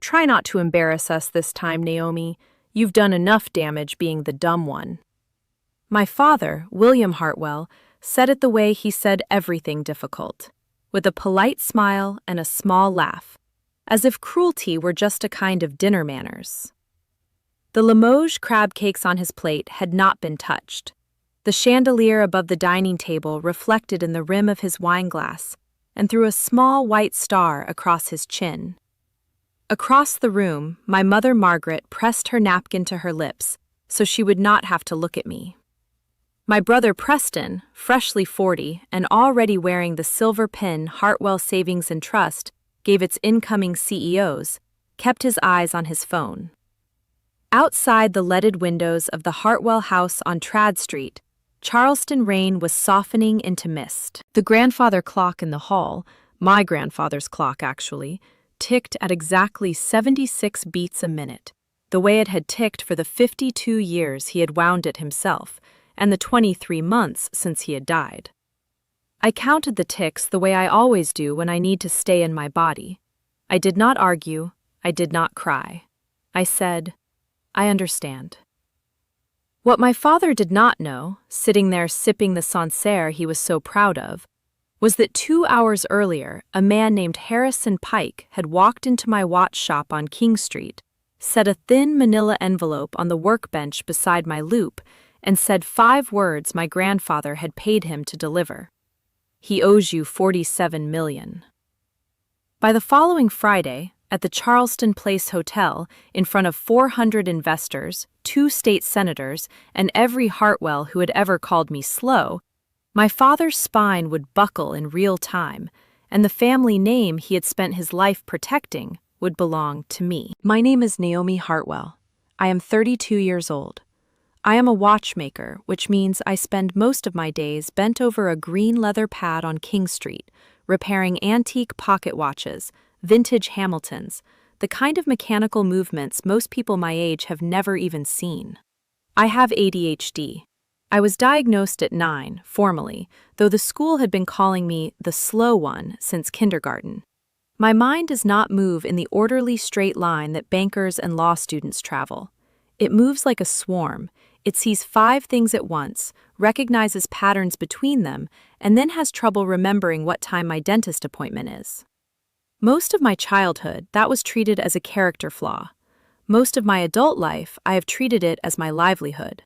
Try not to embarrass us this time, Naomi. You've done enough damage being the dumb one. My father, William Hartwell, said it the way he said everything difficult, with a polite smile and a small laugh, as if cruelty were just a kind of dinner manners. The Limoges crab cakes on his plate had not been touched. The chandelier above the dining table reflected in the rim of his wineglass and threw a small white star across his chin. Across the room, my mother Margaret pressed her napkin to her lips so she would not have to look at me. My brother Preston, freshly 40 and already wearing the silver pin Hartwell Savings and Trust gave its incoming CEOs, kept his eyes on his phone. Outside the leaded windows of the Hartwell house on Trad Street, Charleston rain was softening into mist. The grandfather clock in the hall, my grandfather's clock actually, ticked at exactly 76 beats a minute, the way it had ticked for the 52 years he had wound it himself, and the 23 months since he had died. I counted the ticks the way I always do when I need to stay in my body. I did not argue, I did not cry. I said, I understand. What my father did not know, sitting there sipping the Sancerre he was so proud of, was that 2 hours earlier, a man named Harrison Pike had walked into my watch shop on King Street, set a thin manila envelope on the workbench beside my loop, and said 5 words my grandfather had paid him to deliver. He owes you $47 million. By the following Friday, at the Charleston Place Hotel, in front of 400 investors, 2 state senators, and every Hartwell who had ever called me slow, my father's spine would buckle in real time, and the family name he had spent his life protecting would belong to me. My name is Naomi Hartwell. I am 32 years old. I am a watchmaker, which means I spend most of my days bent over a green leather pad on King Street, repairing antique pocket watches, vintage Hamiltons, the kind of mechanical movements most people my age have never even seen. I have ADHD. I was diagnosed at 9, formally, though the school had been calling me the slow one since kindergarten. My mind does not move in the orderly straight line that bankers and law students travel. It moves like a swarm. It sees 5 things at once, recognizes patterns between them, and then has trouble remembering what time my dentist appointment is. Most of my childhood, that was treated as a character flaw. Most of my adult life, I have treated it as my livelihood.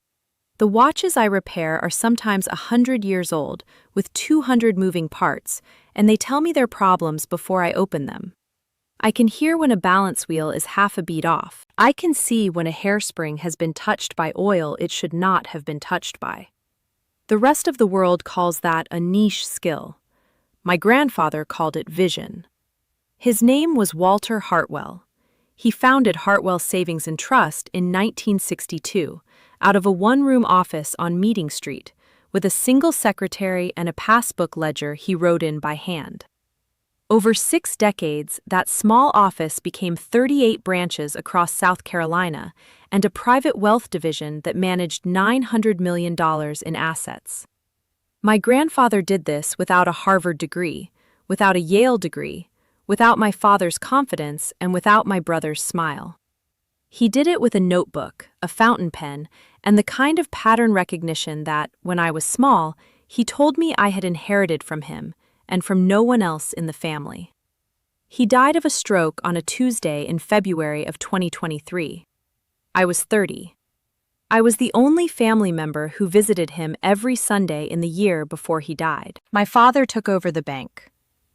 The watches I repair are sometimes 100 years old, with 200 moving parts, and they tell me their problems before I open them. I can hear when a balance wheel is half a beat off. I can see when a hairspring has been touched by oil it should not have been touched by. The rest of the world calls that a niche skill. My grandfather called it vision. His name was Walter Hartwell. He founded Hartwell Savings and Trust in 1962, out of a one-room office on Meeting Street, with a single secretary and a passbook ledger he wrote in by hand. Over 6 decades, that small office became 38 branches across South Carolina and a private wealth division that managed $900 million in assets. My grandfather did this without a Harvard degree, without a Yale degree, without my father's confidence, and without my brother's smile. He did it with a notebook, a fountain pen, and the kind of pattern recognition that, when I was small, he told me I had inherited from him and from no one else in the family. He died of a stroke on a Tuesday in February of 2023. I was 30. I was the only family member who visited him every Sunday in the year before he died. My father took over the bank.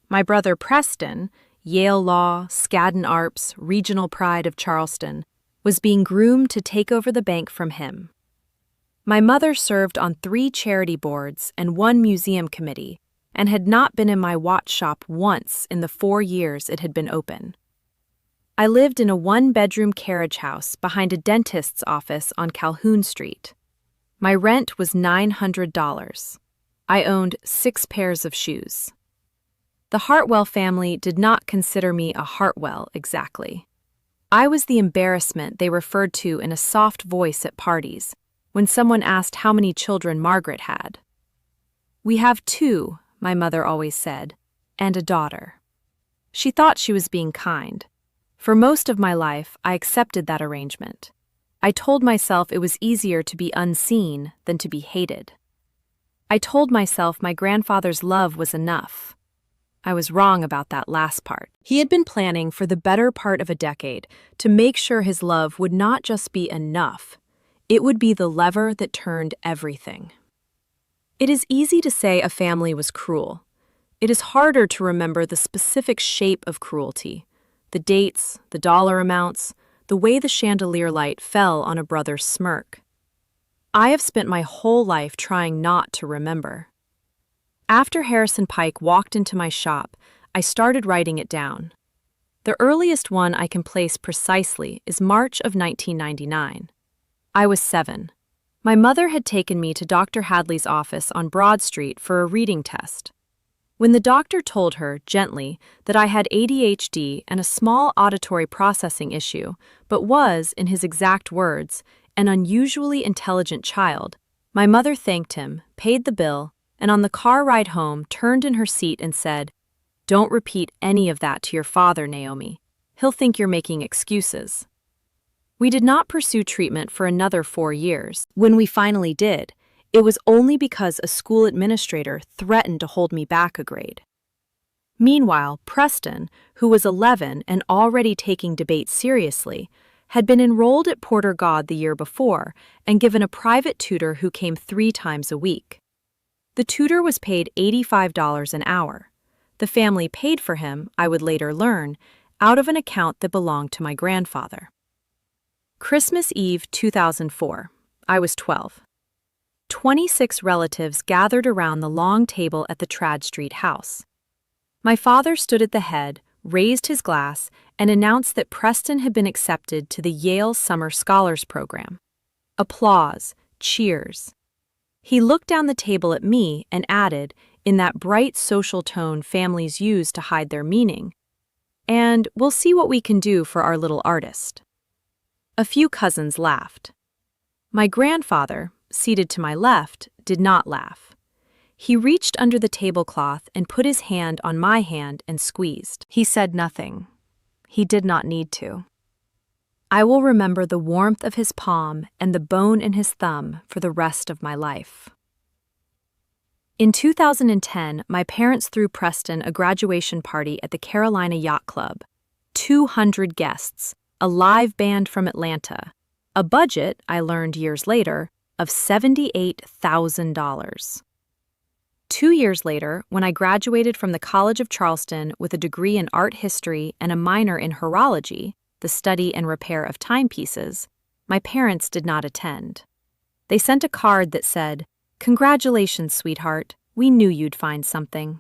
My brother Preston, Yale Law, Skadden Arps, regional pride of Charleston, was being groomed to take over the bank from him. My mother served on 3 charity boards and 1 museum committee, and had not been in my watch shop once in the 4 years it had been open. I lived in a 1-bedroom carriage house behind a dentist's office on Calhoun Street. My rent was $900. I owned 6 pairs of shoes. The Hartwell family did not consider me a Hartwell exactly. I was the embarrassment they referred to in a soft voice at parties, when someone asked how many children Margaret had. We have 2, my mother always said, and a daughter. She thought she was being kind. For most of my life, I accepted that arrangement. I told myself it was easier to be unseen than to be hated. I told myself my grandfather's love was enough. I was wrong about that last part. He had been planning for the better part of a decade to make sure his love would not just be enough, it would be the lever that turned everything. It is easy to say a family was cruel. It is harder to remember the specific shape of cruelty, the dates, the dollar amounts, the way the chandelier light fell on a brother's smirk. I have spent my whole life trying not to remember. After Harrison Pike walked into my shop, I started writing it down. The earliest one I can place precisely is March of 1999. I was 7. My mother had taken me to Dr. Hadley's office on Broad Street for a reading test. When the doctor told her, gently, that I had ADHD and a small auditory processing issue, but was, in his exact words, an unusually intelligent child, my mother thanked him, paid the bill, and on the car ride home turned in her seat and said, "Don't repeat any of that to your father, Naomi. He'll think you're making excuses." We did not pursue treatment for another 4 years. When we finally did, it was only because a school administrator threatened to hold me back a grade. Meanwhile, Preston, who was 11 and already taking debate seriously, had been enrolled at Porter God the year before and given a private tutor who came 3 times a week. The tutor was paid $85 an hour. The family paid for him, I would later learn, out of an account that belonged to my grandfather. Christmas Eve 2004. I was 12. 26 relatives gathered around the long table at the Trad Street house. My father stood at the head, raised his glass, and announced that Preston had been accepted to the Yale Summer Scholars Program. Applause, cheers. He looked down the table at me and added, in that bright social tone families use to hide their meaning, "And we'll see what we can do for our little artist." A few cousins laughed. My grandfather, seated to my left, did not laugh. He reached under the tablecloth and put his hand on my hand and squeezed. He said nothing. He did not need to. I will remember the warmth of his palm and the bone in his thumb for the rest of my life. In 2010, my parents threw Preston a graduation party at the Carolina Yacht Club. 200 guests, a live band from Atlanta, a budget, I learned years later, of $78,000. 2 years later, when I graduated from the College of Charleston with a degree in art history and a minor in horology, the study and repair of timepieces, my parents did not attend. They sent a card that said, "Congratulations, sweetheart, we knew you'd find something."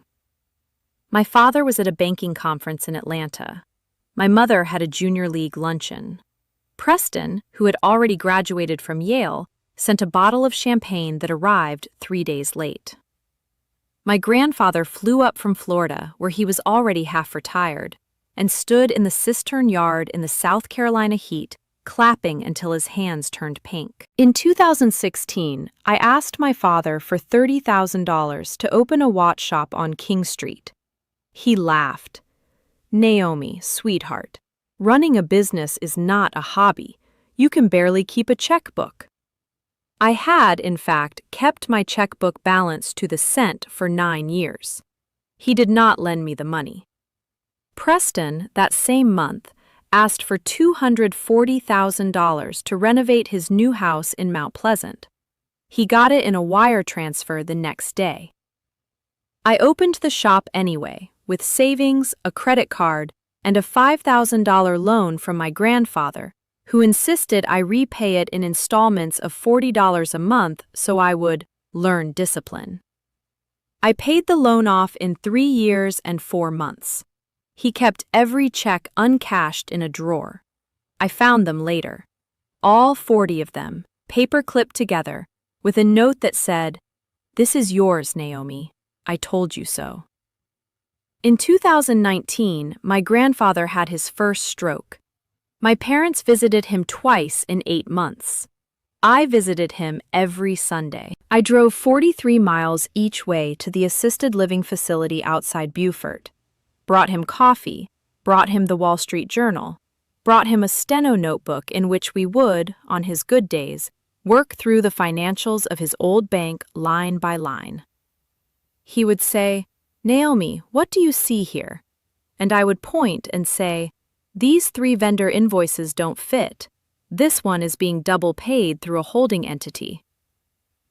My father was at a banking conference in Atlanta. My mother had a junior league luncheon. Preston, who had already graduated from Yale, sent a bottle of champagne that arrived 3 days late. My grandfather flew up from Florida, where he was already half retired, and stood in the cistern yard in the South Carolina heat, clapping until his hands turned pink. In 2016, I asked my father for $30,000 to open a watch shop on King Street. He laughed. "Naomi, sweetheart, running a business is not a hobby. You can barely keep a checkbook." I had, in fact, kept my checkbook balance to the cent for 9 years. He did not lend me the money. Preston, that same month, asked for $240,000 to renovate his new house in Mount Pleasant. He got it in a wire transfer the next day. I opened the shop anyway, with savings, a credit card, and a $5,000 loan from my grandfather, who insisted I repay it in installments of $40 a month so I would learn discipline. I paid the loan off in 3 years and 4 months. He kept every check uncashed in a drawer. I found them later. All 40 of them, paper-clipped together, with a note that said, "This is yours, Naomi. I told you so." In 2019, my grandfather had his first stroke. My parents visited him twice in 8 months. I visited him every Sunday. I drove 43 miles each way to the assisted living facility outside Beaufort, brought him coffee, brought him the Wall Street Journal, brought him a steno notebook in which we would, on his good days, work through the financials of his old bank line by line. He would say, "Naomi, what do you see here?" And I would point and say, "These 3 vendor invoices don't fit. This one is being double paid through a holding entity."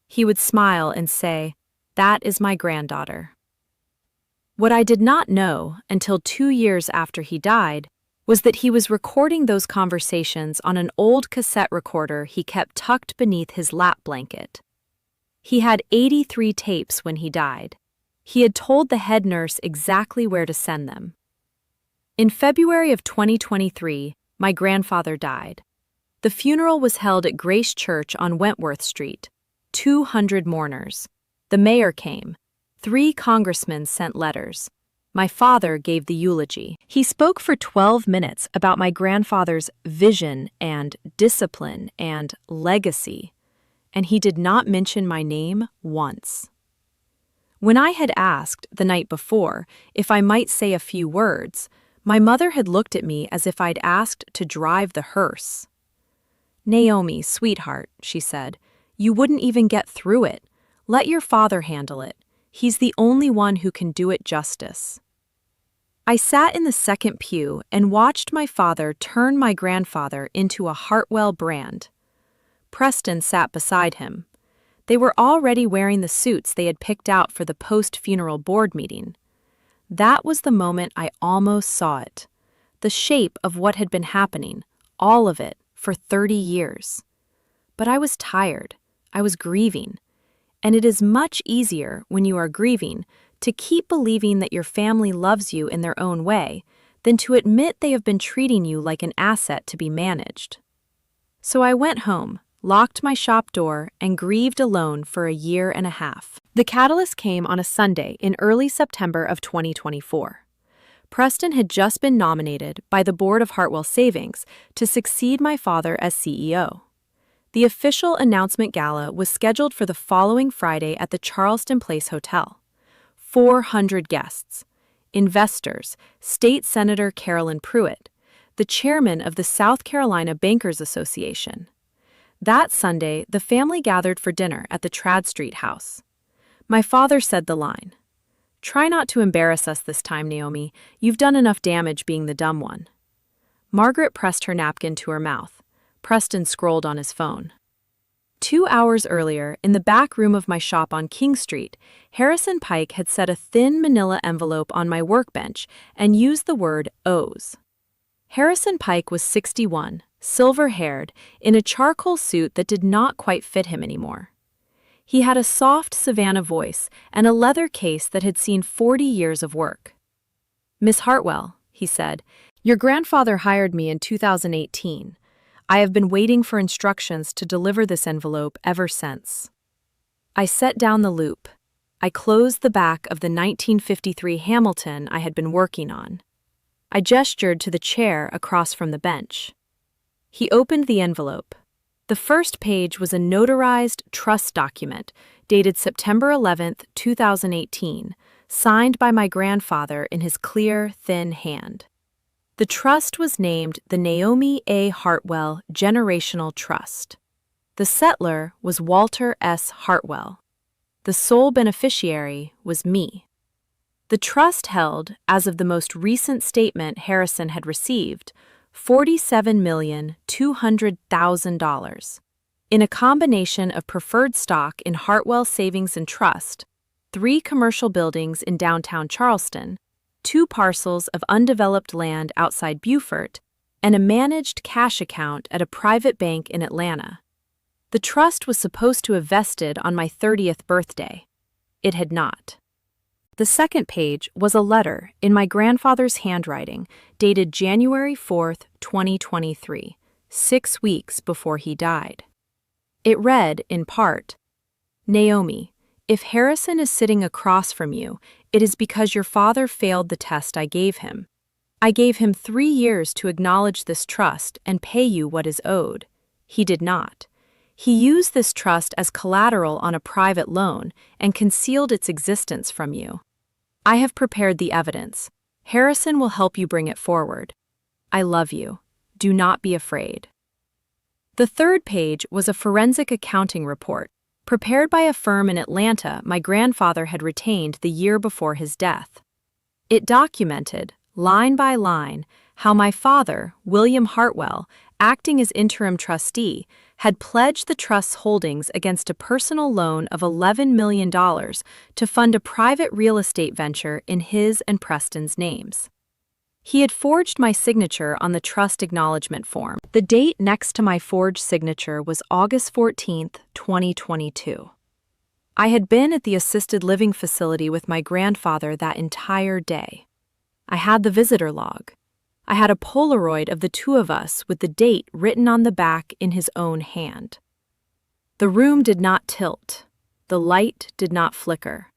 He would smile and say, "That is my granddaughter." What I did not know until 2 years after he died was that he was recording those conversations on an old cassette recorder he kept tucked beneath his lap blanket. He had 83 tapes when he died. He had told the head nurse exactly where to send them. In February of 2023, my grandfather died. The funeral was held at Grace Church on Wentworth Street. 200 mourners. The mayor came. 3 congressmen sent letters. My father gave the eulogy. He spoke for 12 minutes about my grandfather's vision and discipline and legacy, and he did not mention my name once. When I had asked the night before if I might say a few words, my mother had looked at me as if I'd asked to drive the hearse. "Naomi, sweetheart," she said, "you wouldn't even get through it. Let your father handle it. He's the only one who can do it justice." I sat in the second pew and watched my father turn my grandfather into a Hartwell brand. Preston sat beside him. They were already wearing the suits they had picked out for the post-funeral board meeting. That was the moment I almost saw it. The shape of what had been happening, all of it, for 30 years. But I was tired. I was grieving. And it is much easier when you are grieving to keep believing that your family loves you in their own way than to admit they have been treating you like an asset to be managed. So I went home, locked my shop door, and grieved alone for 1.5 years. The catalyst came on a Sunday in early September of 2024. Preston had just been nominated by the board of Hartwell Savings to succeed my father as CEO. The official announcement gala was scheduled for the following Friday at the Charleston Place Hotel. 400 guests, investors, State Senator Carolyn Pruitt, the chairman of the South Carolina Bankers Association. That Sunday, the family gathered for dinner at the Trad Street house. My father said the line, "Try not to embarrass us this time, Naomi. You've done enough damage being the dumb one." Margaret pressed her napkin to her mouth. Preston scrolled on his phone. 2 hours earlier, in the back room of my shop on King Street, Harrison Pike had set a thin manila envelope on my workbench and used the word O's. Harrison Pike was 61, silver-haired, in a charcoal suit that did not quite fit him anymore. He had a soft Savannah voice and a leather case that had seen 40 years of work. "Miss Hartwell," he said, "your grandfather hired me in 2018. I have been waiting for instructions to deliver this envelope ever since." I set down the loop. I closed the back of the 1953 Hamilton I had been working on. I gestured to the chair across from the bench. He opened the envelope. The first page was a notarized trust document dated September 11, 2018, signed by my grandfather in his clear, thin hand. The trust was named the Naomi A. Hartwell Generational Trust. The settlor was Walter S. Hartwell. The sole beneficiary was me. The trust held, as of the most recent statement Harrison had received, $47,200,000 in a combination of preferred stock in Hartwell Savings and Trust, 3 commercial buildings in downtown Charleston, 2 parcels of undeveloped land outside Beaufort, and a managed cash account at a private bank in Atlanta. The trust was supposed to have vested on my 30th birthday. It had not. The second page was a letter in my grandfather's handwriting dated January 4, 2023, 6 weeks before he died. It read, in part, "Naomi, if Harrison is sitting across from you, it is because your father failed the test I gave him. I gave him 3 years to acknowledge this trust and pay you what is owed. He did not. He used this trust as collateral on a private loan and concealed its existence from you. I have prepared the evidence. Harrison will help you bring it forward. I love you. Do not be afraid. The third page was a forensic accounting report, prepared by a firm in Atlanta my grandfather had retained the year before his death. It documented, line by line, how my father, William Hartwell, acting as interim trustee, had pledged the trust's holdings against a personal loan of $11 million to fund a private real estate venture in his and Preston's names. He had forged my signature on the trust acknowledgement form. The date next to my forged signature was August 14, 2022. I had been at the assisted living facility with my grandfather that entire day. I had the visitor log. I had a Polaroid of the two of us with the date written on the back in his own hand. The room did not tilt. The light did not flicker.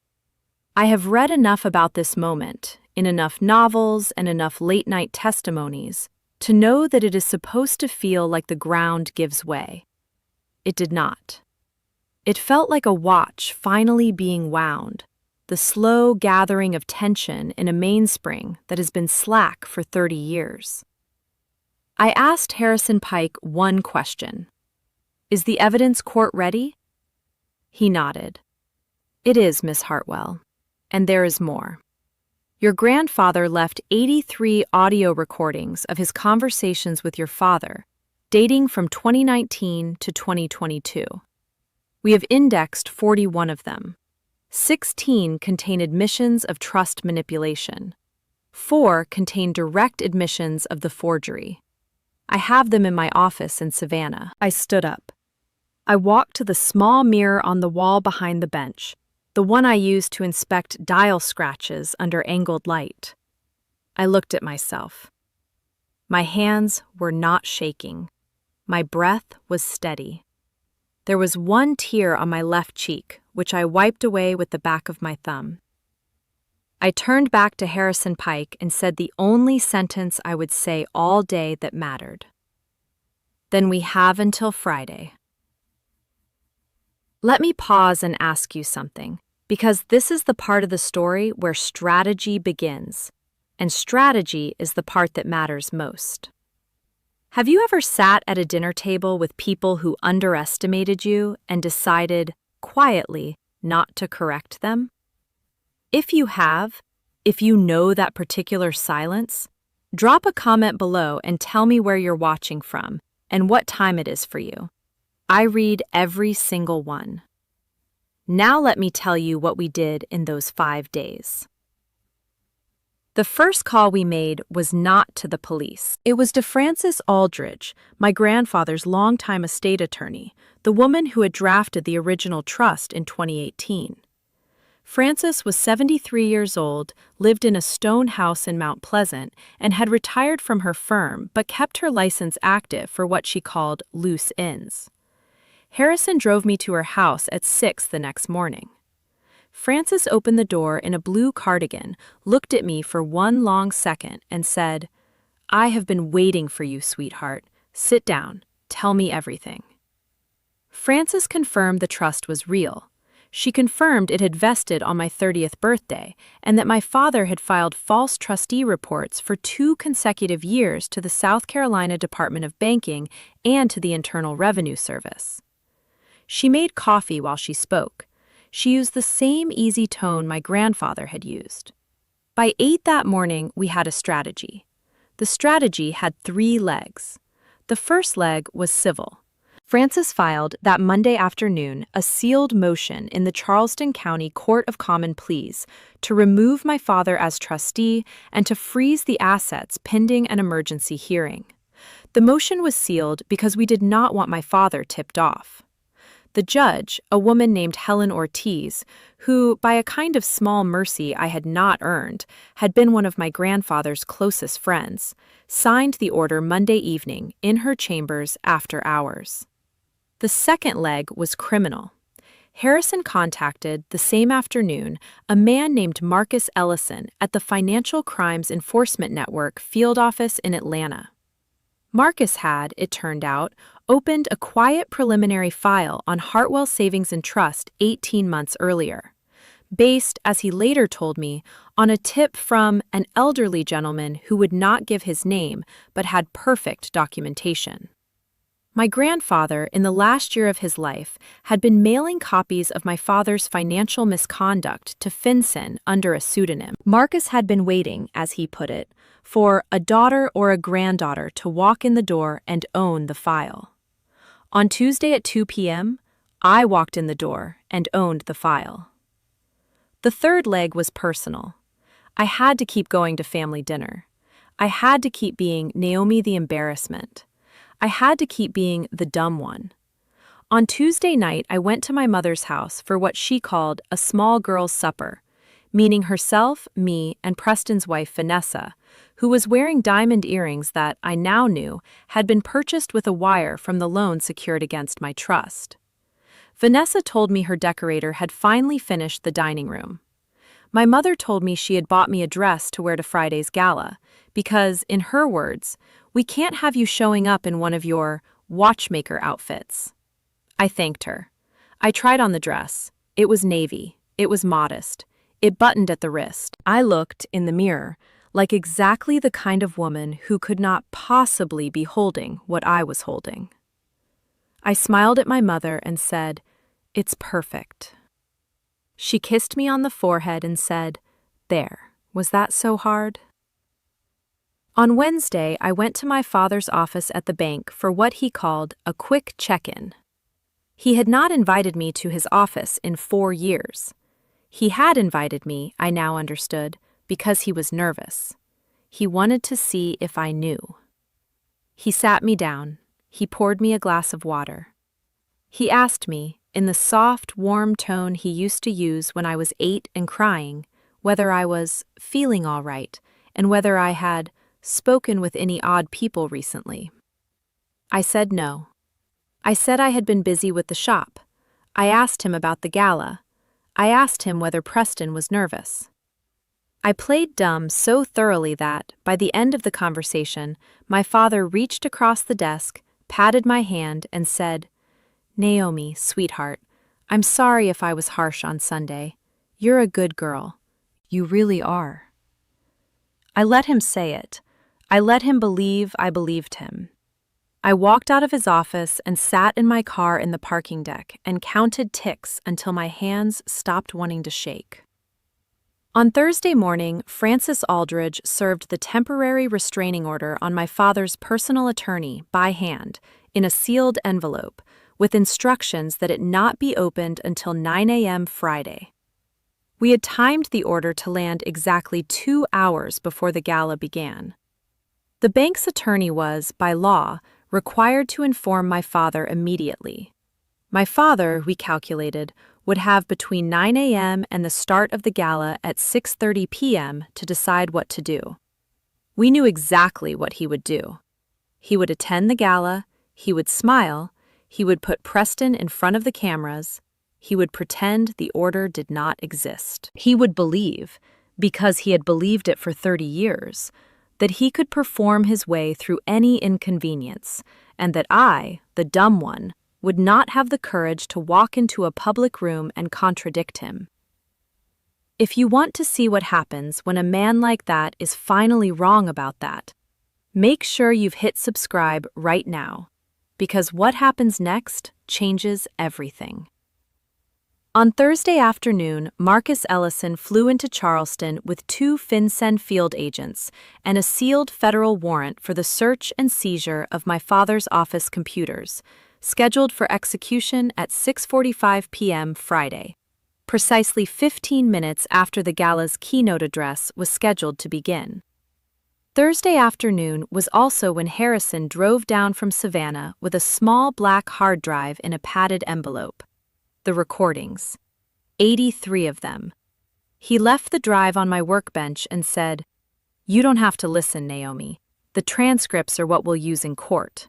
I have read enough about this moment, in enough novels and enough late-night testimonies, to know that it is supposed to feel like the ground gives way. It did not. It felt like a watch finally being wound, the slow gathering of tension in a mainspring that has been slack for 30 years. I asked Harrison Pike one question. Is the evidence court ready? He nodded. It is, Miss Hartwell. And there is more. Your grandfather left 83 audio recordings of his conversations with your father, dating from 2019 to 2022. We have indexed 41 of them. 16 contain admissions of trust manipulation. 4 contain direct admissions of the forgery. I have them in my office in Savannah. I stood up. I walked to the small mirror on the wall behind the bench, the one I used to inspect dial scratches under angled light. I looked at myself. My hands were not shaking. My breath was steady. There was one tear on my left cheek, which I wiped away with the back of my thumb. I turned back to Harrison Pike and said the only sentence I would say all day that mattered. Then we have until Friday. Let me pause and ask you something, because this is the part of the story where strategy begins, and strategy is the part that matters most. Have you ever sat at a dinner table with people who underestimated you and decided, quietly, not to correct them? If you have, if you know that particular silence, drop a comment below and tell me where you're watching from and what time it is for you. I read every single one. Now let me tell you what we did in those 5 days. The first call we made was not to the police. It was to Frances Aldridge, my grandfather's longtime estate attorney, the woman who had drafted the original trust in 2018. Frances was 73 years old, lived in a stone house in Mount Pleasant, and had retired from her firm but kept her license active for what she called loose ends. Harrison drove me to her house at 6 the next morning. Frances opened the door in a blue cardigan, looked at me for one long second, and said, "I have been waiting for you, sweetheart. Sit down. Tell me everything." Frances confirmed the trust was real. She confirmed it had vested on my 30th birthday and that my father had filed false trustee reports for 2 consecutive years to the South Carolina Department of Banking and to the Internal Revenue Service. She made coffee while she spoke. She used the same easy tone my grandfather had used. By 8 that morning, we had a strategy. The strategy had 3 legs. The first leg was civil. Frances filed that Monday afternoon a sealed motion in the Charleston County Court of Common Pleas to remove my father as trustee and to freeze the assets pending an emergency hearing. The motion was sealed because we did not want my father tipped off. The judge, a woman named Helen Ortiz, who, by a kind of small mercy I had not earned, had been one of my grandfather's closest friends, signed the order Monday evening in her chambers after hours. The second leg was criminal. Harrison contacted, the same afternoon, a man named Marcus Ellison at the Financial Crimes Enforcement Network field office in Atlanta. Marcus had, it turned out, opened a quiet preliminary file on Hartwell Savings and Trust 18 months earlier. based, as he later told me, on a tip from an elderly gentleman who would not give his name but had perfect documentation. My grandfather, in the last year of his life, had been mailing copies of my father's financial misconduct to FinCEN under a pseudonym. Marcus had been waiting, as he put it, for a daughter or a granddaughter to walk in the door and own the file. On Tuesday at 2 p.m., I walked in the door and owned the file. The third leg was personal. I had to keep going to family dinner. I had to keep being Naomi the embarrassment. I had to keep being the dumb one. On Tuesday night, I went to my mother's house for what she called a small girls' supper, meaning herself, me, and Preston's wife, Vanessa, who was wearing diamond earrings that, I now knew, had been purchased with a wire from the loan secured against my trust. Vanessa told me her decorator had finally finished the dining room. My mother told me she had bought me a dress to wear to Friday's gala, because, in her words, we can't have you showing up in one of your watchmaker outfits. I thanked her. I tried on the dress. It was navy. It was modest. It buttoned at the wrist. I looked, in the mirror, like exactly the kind of woman who could not possibly be holding what I was holding. I smiled at my mother and said, "It's perfect." She kissed me on the forehead and said, "There, was that so hard?" On Wednesday, I went to my father's office at the bank for what he called a quick check-in. He had not invited me to his office in 4 years. He had invited me, I now understood, because he was nervous. He wanted to see if I knew. He sat me down. He poured me a glass of water. He asked me, in the soft, warm tone he used to use when I was 8 and crying, whether I was feeling all right and whether I had spoken with any odd people recently. I said no. I said I had been busy with the shop. I asked him about the gala. I asked him whether Preston was nervous. I played dumb so thoroughly that, by the end of the conversation, my father reached across the desk, patted my hand, and said, "Naomi, sweetheart, I'm sorry if I was harsh on Sunday. You're a good girl. You really are." I let him say it. I let him believe I believed him. I walked out of his office and sat in my car in the parking deck and counted ticks until my hands stopped wanting to shake. On Thursday morning, Francis Aldridge served the temporary restraining order on my father's personal attorney by hand in a sealed envelope with instructions that it not be opened until 9 a.m. Friday. We had timed the order to land exactly 2 hours before the gala began. The bank's attorney was, by law, required to inform my father immediately. My father, we calculated, would have between 9 a.m. and the start of the gala at 6:30 p.m. to decide what to do. We knew exactly what he would do. He would attend the gala, he would smile, he would put Preston in front of the cameras, he would pretend the order did not exist. He would believe, because he had believed it for 30 years, that he could perform his way through any inconvenience, and that I, the dumb one, would not have the courage to walk into a public room and contradict him. If you want to see what happens when a man like that is finally wrong about that, make sure you've hit subscribe right now, because what happens next changes everything. On Thursday afternoon, Marcus Ellison flew into Charleston with 2 FinCEN field agents and a sealed federal warrant for the search and seizure of my father's office computers, scheduled for execution at 6:45 p.m. Friday, precisely 15 minutes after the gala's keynote address was scheduled to begin. Thursday afternoon was also when Harrison drove down from Savannah with a small black hard drive in a padded envelope. The recordings. 83 of them. He left the drive on my workbench and said, "You don't have to listen, Naomi. The transcripts are what we'll use in court."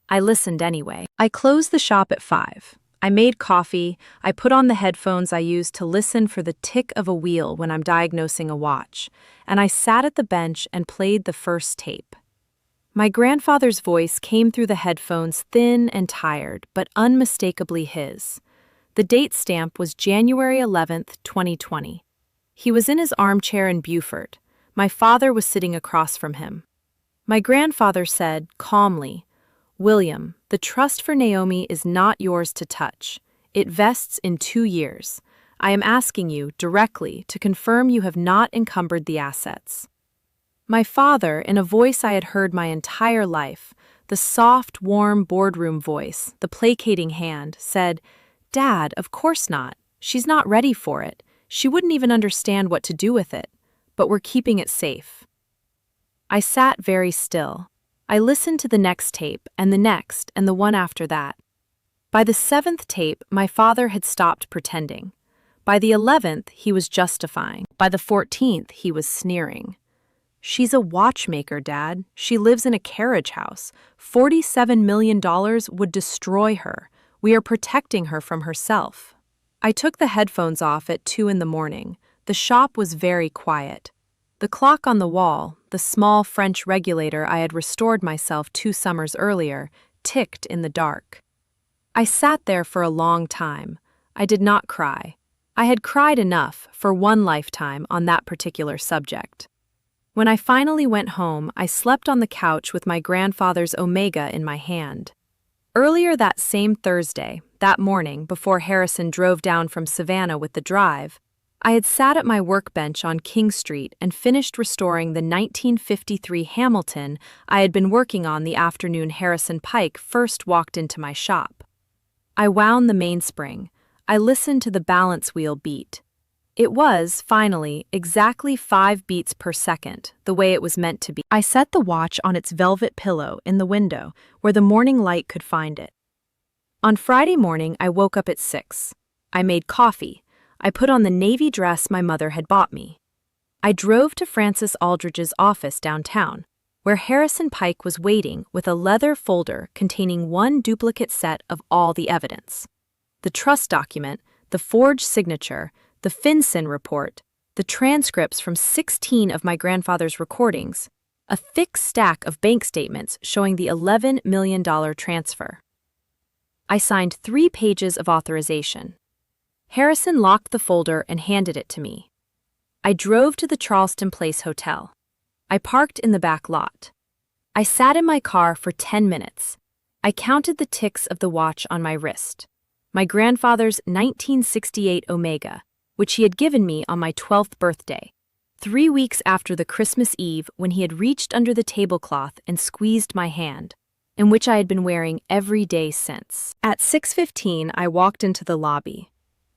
I listened anyway. I closed the shop at 5. I made coffee. I put on the headphones I use to listen for the tick of a wheel when I'm diagnosing a watch, and I sat at the bench and played the first tape. My grandfather's voice came through the headphones thin and tired, but unmistakably his. The date stamp was January 11th, 2020. He was in his armchair in Beaufort. My father was sitting across from him. My grandfather said, calmly, "William, the trust for Naomi is not yours to touch. It vests in 2 years. I am asking you, directly, to confirm you have not encumbered the assets." My father, in a voice I had heard my entire life, the soft, warm boardroom voice, the placating hand, said, "Dad, of course not. She's not ready for it. She wouldn't even understand what to do with it. But we're keeping it safe." I sat very still. I listened to the next tape, and the next, and the one after that. By the 7th tape, my father had stopped pretending. By the 11th, he was justifying. By the 14th, he was sneering. "She's a watchmaker, Dad. She lives in a carriage house. $47 million would destroy her. We are protecting her from herself." I took the headphones off at 2 in the morning. The shop was very quiet. The clock on the wall, the small French regulator I had restored myself 2 summers earlier, ticked in the dark. I sat there for a long time. I did not cry. I had cried enough for one lifetime on that particular subject. When I finally went home, I slept on the couch with my grandfather's Omega in my hand. Earlier that same Thursday, that morning before Harrison drove down from Savannah with the drive, I had sat at my workbench on King Street and finished restoring the 1953 Hamilton I had been working on the afternoon Harrison Pike first walked into my shop. I wound the mainspring. I listened to the balance wheel beat. It was, finally, exactly 5 beats per second, the way it was meant to be. I set the watch on its velvet pillow in the window, where the morning light could find it. On Friday morning, I woke up at 6. I made coffee. I put on the navy dress my mother had bought me. I drove to Francis Aldridge's office downtown, where Harrison Pike was waiting with a leather folder containing one duplicate set of all the evidence. The trust document, the forged signature, the FinCEN report, the transcripts from 16 of my grandfather's recordings, a thick stack of bank statements showing the $11 million transfer. I signed 3 pages of authorization. Harrison locked the folder and handed it to me. I drove to the Charleston Place Hotel. I parked in the back lot. I sat in my car for 10 minutes. I counted the ticks of the watch on my wrist. My grandfather's 1968 Omega, which he had given me on my 12th birthday, 3 weeks after the Christmas Eve when he had reached under the tablecloth and squeezed my hand, and which I had been wearing every day since. At 6:15, I walked into the lobby.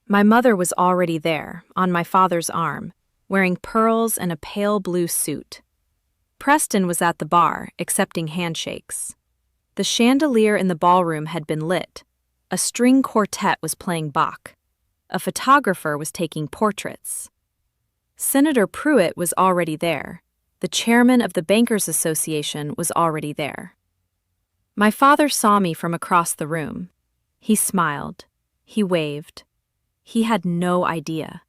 My mother was already there, on my father's arm, wearing pearls and a pale blue suit. Preston was at the bar, accepting handshakes. The chandelier in the ballroom had been lit. A string quartet was playing Bach. A photographer was taking portraits. Senator Pruitt was already there. The chairman of the Bankers Association was already there. My father saw me from across the room. He smiled. He waved. He had no idea.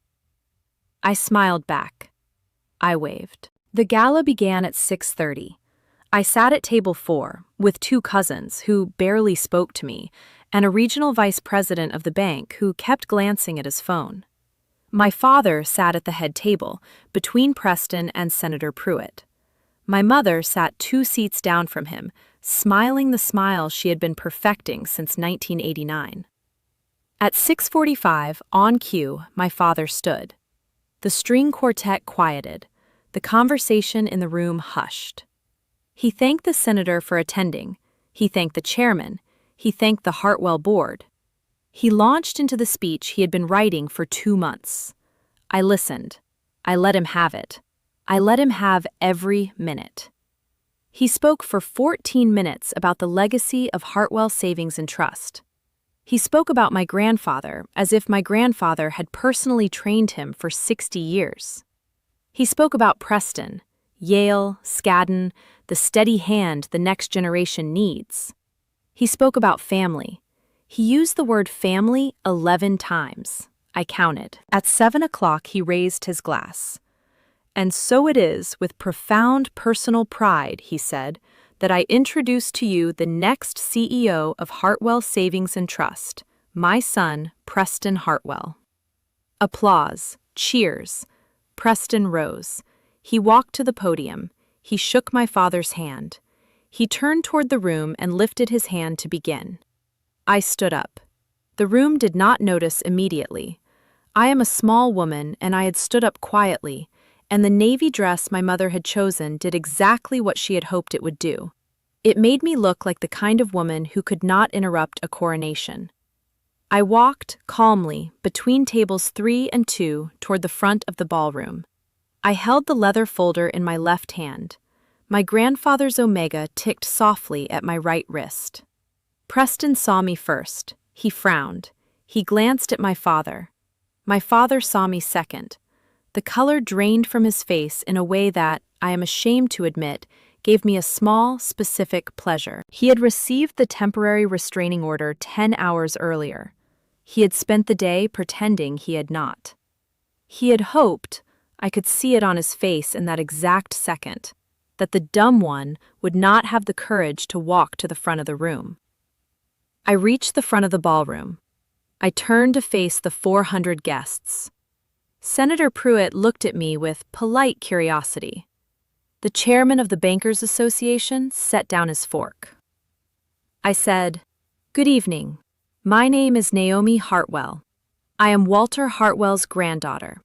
I smiled back. I waved. The gala began at 6:30. I sat at table 4, with 2 cousins who barely spoke to me, and a regional vice president of the bank who kept glancing at his phone. My father sat at the head table, between Preston and Senator Pruitt. My mother sat 2 seats down from him, smiling the smile she had been perfecting since 1989. At 6:45, on cue, my father stood. The string quartet quieted. The conversation in the room hushed. He thanked the senator for attending. He thanked the chairman. He thanked the Hartwell board. He launched into the speech he had been writing for 2 months. I listened. I let him have it. I let him have every minute. He spoke for 14 minutes about the legacy of Hartwell Savings and Trust. He spoke about my grandfather as if my grandfather had personally trained him for 60 years. He spoke about Preston, Yale, Skadden, the steady hand the next generation needs. He spoke about family. He used the word family 11 times. I counted. At 7 o'clock, he raised his glass. "And so it is with profound personal pride," he said, "that I introduce to you the next CEO of Hartwell Savings and Trust, my son, Preston Hartwell. Applause, cheers. Preston rose. He walked to the podium. He shook my father's hand. He turned toward the room and lifted his hand to begin. I stood up. The room did not notice immediately. I am a small woman, and I had stood up quietly, and the navy dress my mother had chosen did exactly what she had hoped it would do. It made me look like the kind of woman who could not interrupt a coronation. I walked, calmly, between tables 3 and 2 toward the front of the ballroom. I held the leather folder in my left hand. My grandfather's omega ticked softly at my right wrist. Preston saw me first. He frowned. He glanced at my father. My father saw me second. The color drained from his face in a way that, I am ashamed to admit, gave me a small, specific pleasure. He had received the temporary restraining order 10 hours earlier. He had spent the day pretending he had not. He had hoped, I could see it on his face in that exact second, that the dumb one would not have the courage to walk to the front of the room. I reached the front of the ballroom. I turned to face the 400 guests. Senator Pruitt looked at me with polite curiosity. The chairman of the Bankers Association set down his fork. I said, "Good evening. My name is Naomi Hartwell. I am Walter Hartwell's granddaughter.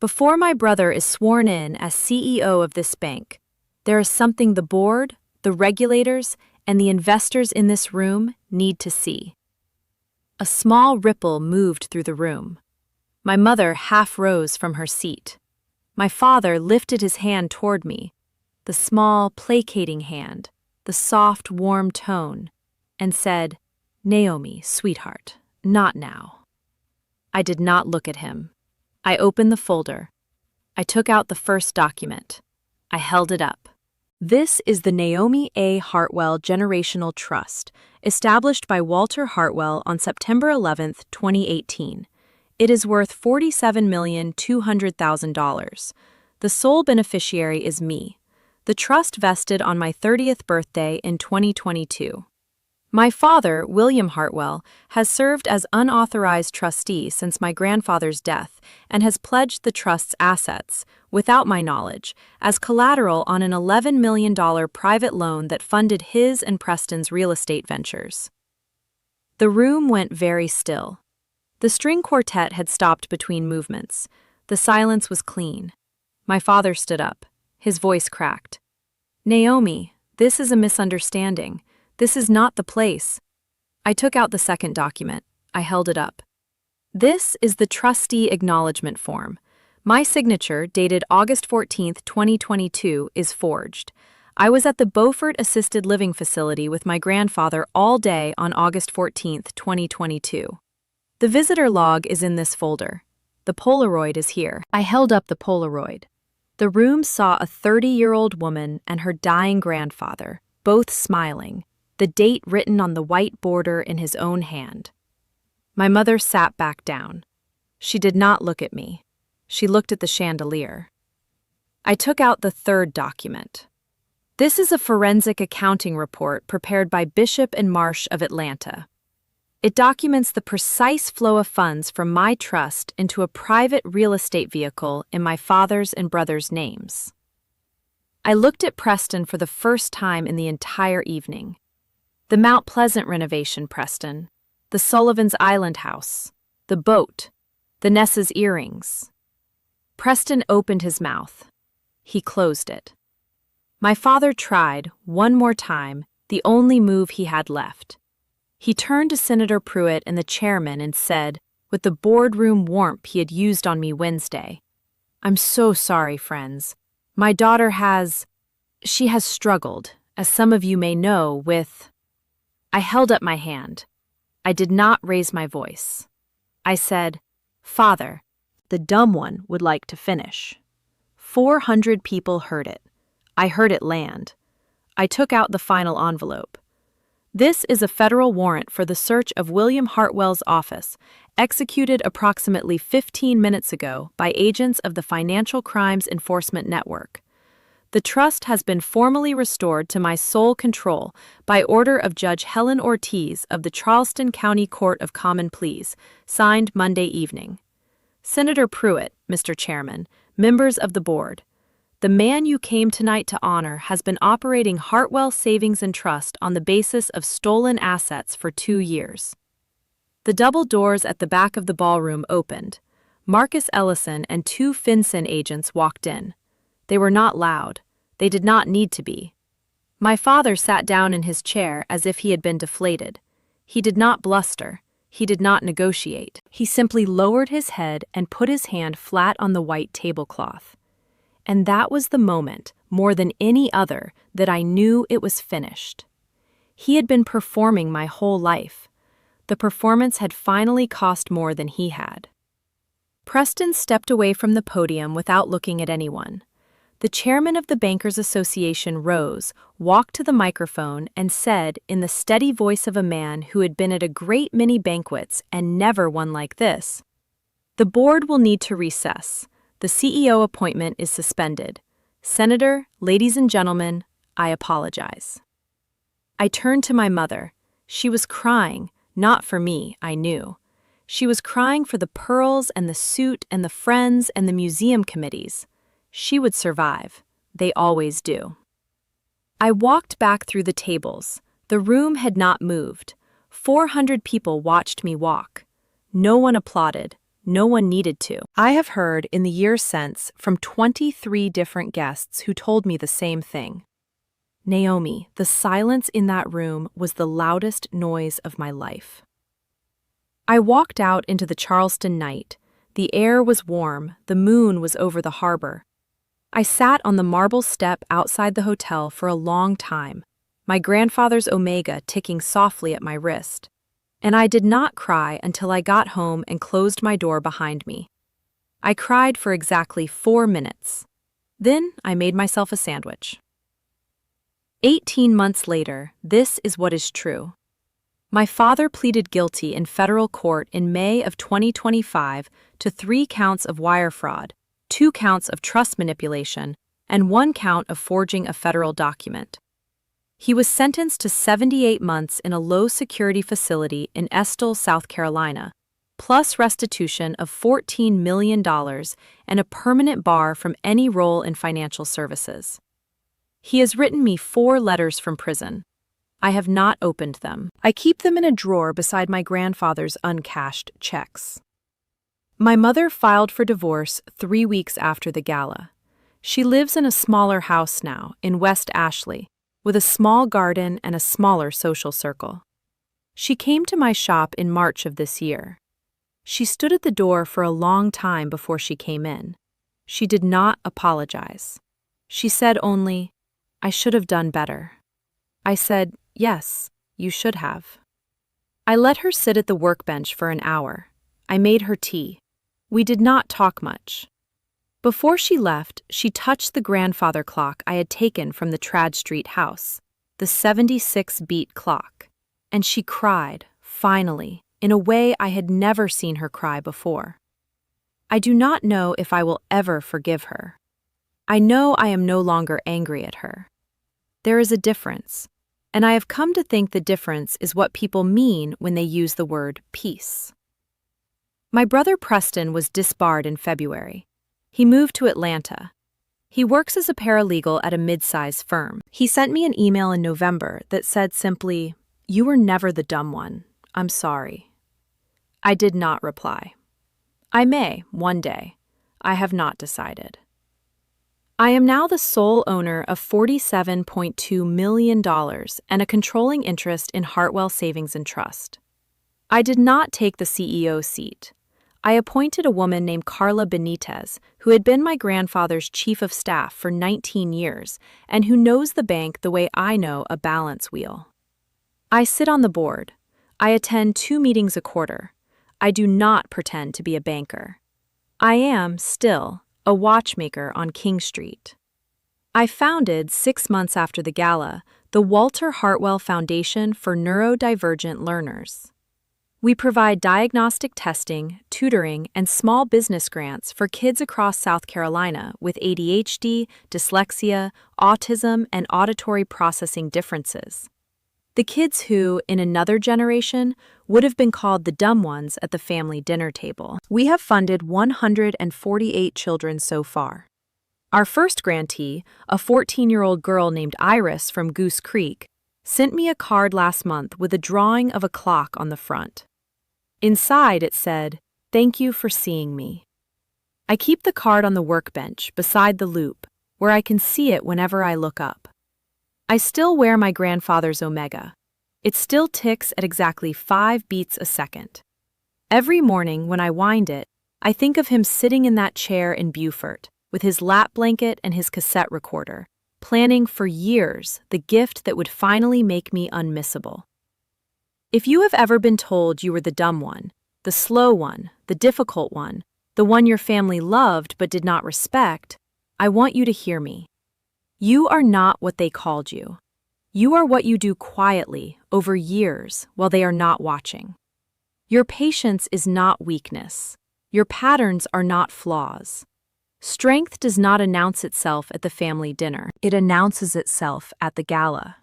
Before my brother is sworn in as CEO of this bank, there is something the board, the regulators, and the investors in this room need to see." A small ripple moved through the room. My mother half rose from her seat. My father lifted his hand toward me, the small, placating hand, the soft, warm tone, and said, "Naomi, sweetheart, not now." I did not look at him. I opened the folder. I took out the first document. I held it up. This is the Naomi A. Hartwell Generational Trust, established by Walter Hartwell on September 11, 2018. It is worth $47,200,000. The sole beneficiary is me. The trust vested on my 30th birthday in 2022. My father, William Hartwell, has served as unauthorized trustee since my grandfather's death and has pledged the trust's assets, without my knowledge, as collateral on an $11 million private loan that funded his and Preston's real estate ventures. The room went very still. The string quartet had stopped between movements. The silence was clean. My father stood up. His voice cracked. "Naomi, this is a misunderstanding. This is not the place." I took out the second document. I held it up. This is the trustee acknowledgement form. My signature, dated August 14, 2022, is forged. I was at the Beaufort Assisted Living Facility with my grandfather all day on August 14, 2022. The visitor log is in this folder. The Polaroid is here. I held up the Polaroid. The room saw a 30-year-old woman and her dying grandfather, both smiling, the date written on the white border in his own hand. My mother sat back down. She did not look at me. She looked at the chandelier. I took out the third document. This is a forensic accounting report prepared by Bishop and Marsh of Atlanta. It documents the precise flow of funds from my trust into a private real estate vehicle in my father's and brother's names. I looked at Preston for the first time in the entire evening. The Mount Pleasant renovation, Preston. The Sullivan's Island house. The boat. The Nessa's earrings. Preston opened his mouth. He closed it. My father tried, one more time, the only move he had left. He turned to Senator Pruitt and the chairman and said, with the boardroom warmth he had used on me Wednesday, "I'm so sorry, friends. My daughter she has struggled, as some of you may know, with..." I held up my hand. I did not raise my voice. I said, "Father, the dumb one would like to finish." 400 people heard it. I heard it land. I took out the final envelope. This is a federal warrant for the search of William Hartwell's office, executed approximately 15 minutes ago by agents of the Financial Crimes Enforcement Network. The trust has been formally restored to my sole control by order of Judge Helen Ortiz of the Charleston County Court of Common Pleas, signed Monday evening. Senator Pruitt, Mr. Chairman, members of the board, the man you came tonight to honor has been operating Hartwell Savings and Trust on the basis of stolen assets for 2 years. The double doors at the back of the ballroom opened. Marcus Ellison and 2 FinCEN agents walked in. They were not loud. They did not need to be. My father sat down in his chair as if he had been deflated. He did not bluster. He did not negotiate. He simply lowered his head and put his hand flat on the white tablecloth. And that was the moment, more than any other, that I knew it was finished. He had been performing my whole life. The performance had finally cost more than he had. Preston stepped away from the podium without looking at anyone. The chairman of the Bankers Association rose, walked to the microphone, and said, in the steady voice of a man who had been at a great many banquets and never one like this, "The board will need to recess. The CEO appointment is suspended. Senator, ladies and gentlemen, I apologize." I turned to my mother. She was crying, not for me, I knew. She was crying for the pearls and the suit and the friends and the museum committees. She would survive. They always do. I walked back through the tables. The room had not moved. 400 people watched me walk. No one applauded. No one needed to. I have heard in the years since from 23 different guests who told me the same thing. Naomi, the silence in that room was the loudest noise of my life. I walked out into the Charleston night. The air was warm. The moon was over the harbor. I sat on the marble step outside the hotel for a long time, my grandfather's Omega ticking softly at my wrist. And I did not cry until I got home and closed my door behind me. I cried for exactly 4 minutes. Then I made myself a sandwich. 18 months later, this is what is true. My father pleaded guilty in federal court in May of 2025 to 3 counts of wire fraud, 2 counts of trust manipulation, and 1 count of forging a federal document. He was sentenced to 78 months in a low-security facility in Estill, South Carolina, plus restitution of $14 million and a permanent bar from any role in financial services. He has written me 4 letters from prison. I have not opened them. I keep them in a drawer beside my grandfather's uncashed checks. My mother filed for divorce 3 weeks after the gala. She lives in a smaller house now, in West Ashley, with a small garden and a smaller social circle. She came to my shop in March of this year. She stood at the door for a long time before she came in. She did not apologize. She said only, "I should have done better." I said, "Yes, you should have." I let her sit at the workbench for an hour. I made her tea. We did not talk much. Before she left, she touched the grandfather clock I had taken from the Trad Street house, the 76-beat clock, and she cried, finally, in a way I had never seen her cry before. I do not know if I will ever forgive her. I know I am no longer angry at her. There is a difference, and I have come to think the difference is what people mean when they use the word peace. My brother Preston was disbarred in February. He moved to Atlanta. He works as a paralegal at a mid-size firm. He sent me an email in November that said simply, "You were never the dumb one. I'm sorry." I did not reply. I may, one day. I have not decided. I am now the sole owner of $47.2 million and a controlling interest in Hartwell Savings and Trust. I did not take the CEO seat. I appointed a woman named Carla Benitez, who had been my grandfather's chief of staff for 19 years and who knows the bank the way I know a balance wheel. I sit on the board. I attend 2 meetings a quarter. I do not pretend to be a banker. I am, still, a watchmaker on King Street. I founded, 6 months after the gala, the Walter Hartwell Foundation for Neurodivergent Learners. We provide diagnostic testing, tutoring, and small business grants for kids across South Carolina with ADHD, dyslexia, autism, and auditory processing differences. The kids who, in another generation, would have been called the dumb ones at the family dinner table. We have funded 148 children so far. Our first grantee, a 14-year-old girl named Iris from Goose Creek, sent me a card last month with a drawing of a clock on the front. Inside it said, "Thank you for seeing me." I keep the card on the workbench beside the loop, where I can see it whenever I look up. I still wear my grandfather's Omega. It still ticks at exactly 5 beats a second. Every morning when I wind it, I think of him sitting in that chair in Beaufort, with his lap blanket and his cassette recorder, planning for years the gift that would finally make me unmissable. If you have ever been told you were the dumb one, the slow one, the difficult one, the one your family loved but did not respect, I want you to hear me. You are not what they called you. You are what you do quietly over years while they are not watching. Your patience is not weakness. Your patterns are not flaws. Strength does not announce itself at the family dinner. It announces itself at the gala.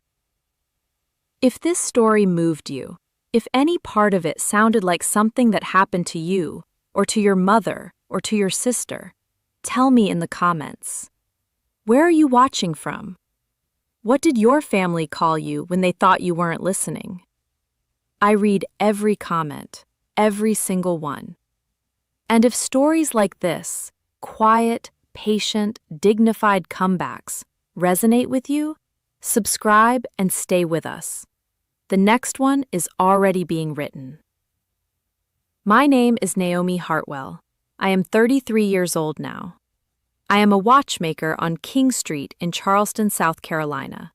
If this story moved you, if any part of it sounded like something that happened to you, or to your mother, or to your sister, tell me in the comments. Where are you watching from? What did your family call you when they thought you weren't listening? I read every comment, every single one. And if stories like this, quiet, patient, dignified comebacks, resonate with you, subscribe and stay with us. The next one is already being written. My name is Naomi Hartwell. I am 33 years old now. I am a watchmaker on King Street in Charleston, South Carolina.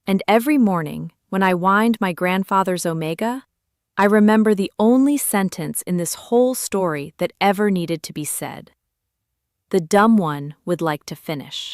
And every morning, when I wind my grandfather's Omega, I remember the only sentence in this whole story that ever needed to be said. The dumb one would like to finish.